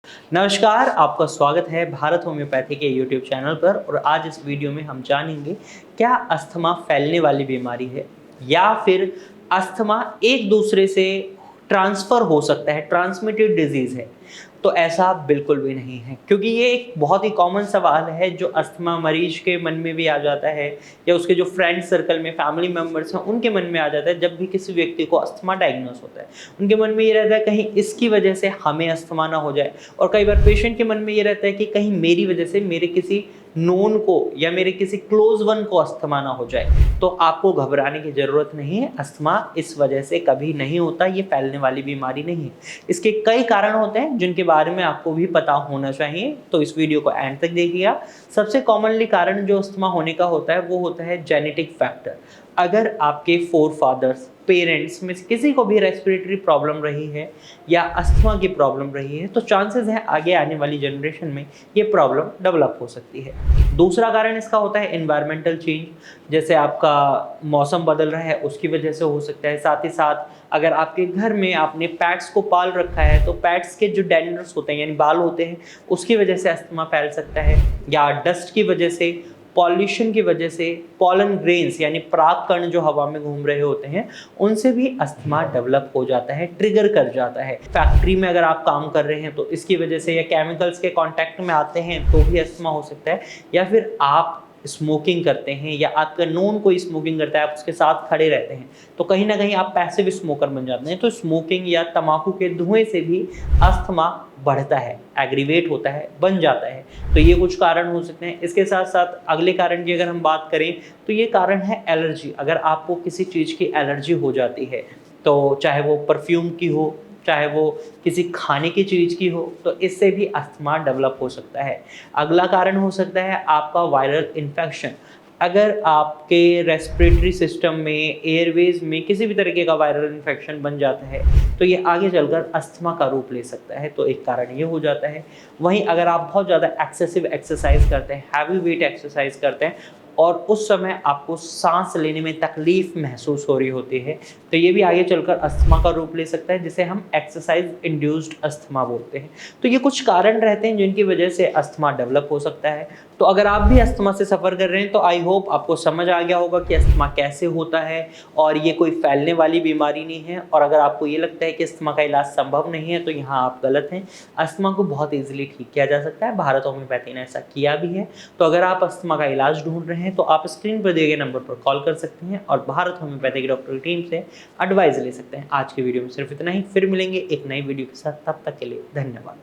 नमस्कार, आपका स्वागत है भारत होम्योपैथी के यूट्यूब चैनल पर। और आज इस वीडियो में हम जानेंगे क्या अस्थमा फैलने वाली बीमारी है या फिर अस्थमा एक दूसरे से ट्रांसफ़र हो सकता है, ट्रांसमिटेड डिजीज़ है। तो ऐसा बिल्कुल भी नहीं है, क्योंकि ये एक बहुत ही कॉमन सवाल है जो अस्थमा मरीज के मन में भी आ जाता है या उसके जो फ्रेंड सर्कल में फैमिली मेम्बर्स हैं उनके मन में आ जाता है। जब भी किसी व्यक्ति को अस्थमा डायग्नोस होता है, उनके मन में ये रहता है कहीं इसकी वजह से हमें अस्थमा ना हो जाए, और कई बार पेशेंट के मन में ये रहता है कि कहीं मेरी वजह से मेरे किसी नोन को या मेरे किसी क्लोज वन को अस्थमा ना हो जाए। तो आपको घबराने की ज़रूरत नहीं है, अस्थमा इस वजह से कभी नहीं होता, ये फैलने वाली बीमारी नहीं है। इसके कई कारण होते हैं जिनके बारे में आपको भी पता होना चाहिए, तो इस वीडियो को एंड तक देखिएगा। सबसे कॉमनली कारण जो अस्थमा होने का होता है वो होता है जेनेटिक फैक्टर। अगर आपके फोरफादर्स, पेरेंट्स में से किसी को भी रेस्पिरेटरी प्रॉब्लम रही है या अस्थमा की प्रॉब्लम रही है, तो चांसेस हैं आगे आने वाली जनरेशन में ये प्रॉब्लम डेवलप हो सकती है। दूसरा कारण इसका होता है एनवायरमेंटल चेंज, जैसे आपका मौसम बदल रहा है उसकी वजह से हो सकता है। साथ ही साथ अगर आपके घर में आपने पैट्स को पाल रखा है तो पैट्स के जो डेंड्रस होते हैं यानी बाल होते हैं उसकी वजह से अस्थमा फैल सकता है, या डस्ट की वजह से, पॉल्यूशन की वजह से, पॉलन ग्रेन्स यानी पराग कण जो हवा में घूम रहे होते हैं उनसे भी अस्थमा डेवलप हो जाता है, ट्रिगर कर जाता है। फैक्ट्री में अगर आप काम कर रहे हैं तो इसकी वजह से, या केमिकल्स के कांटेक्ट में आते हैं तो भी अस्थमा हो सकता है, या फिर आप स्मोकिंग करते हैं या आपका नोन कोई स्मोकिंग करता है, आप उसके साथ खड़े रहते हैं तो कहीं ना कहीं आप पैसिव स्मोकर बन जाते हैं। तो स्मोकिंग या तंबाकू के धुएं से भी अस्थमा बढ़ता है, एग्रीवेट होता है, बन जाता है। तो ये कुछ कारण हो सकते हैं। इसके साथ साथ अगले कारण की अगर हम बात करें तो ये कारण है एलर्जी। अगर आपको किसी चीज़ की एलर्जी हो जाती है, तो चाहे वो परफ्यूम की हो, चाहे वो किसी खाने की चीज़ की हो, तो इससे भी अस्थमा डेवलप हो सकता है। अगला कारण हो सकता है आपका वायरल इन्फेक्शन। अगर आपके रेस्पिरेटरी सिस्टम में, एयरवेज में किसी भी तरीके का वायरल इन्फेक्शन बन जाता है तो ये आगे चलकर अस्थमा का रूप ले सकता है, तो एक कारण ये हो जाता है। वहीं अगर आप बहुत ज़्यादा एक्सेसिव एक्सरसाइज करते हैं, हैवी वेट एक्सरसाइज करते हैं और उस समय आपको सांस लेने में तकलीफ महसूस हो रही होती है, तो ये भी आगे चलकर अस्थमा का रूप ले सकता है, जिसे हम एक्सरसाइज इंड्यूस्ड अस्थमा बोलते हैं। तो ये कुछ कारण रहते हैं जिनकी वजह से अस्थमा डेवलप हो सकता है। तो अगर आप भी अस्थमा से सफ़र कर रहे हैं तो आई होप आपको समझ आ गया होगा कि अस्थमा कैसे होता है और ये कोई फैलने वाली बीमारी नहीं है। और अगर आपको ये लगता है कि अस्थमा का इलाज संभव नहीं है तो यहाँ आप गलत हैं। अस्थमा को बहुत ईजिली ठीक किया जा सकता है, भारत होम्योपैथी ने ऐसा किया भी है। तो अगर आप अस्थमा का इलाज ढूंढ रहे हैं तो आप स्क्रीन पर दिए गए नंबर पर कॉल कर सकते हैं और भारत होम्योपैथी की डॉक्टर की टीम से एडवाइस ले सकते हैं। आज के वीडियो में सिर्फ इतना ही, फिर मिलेंगे एक नई वीडियो के साथ, तब तक के लिए धन्यवाद।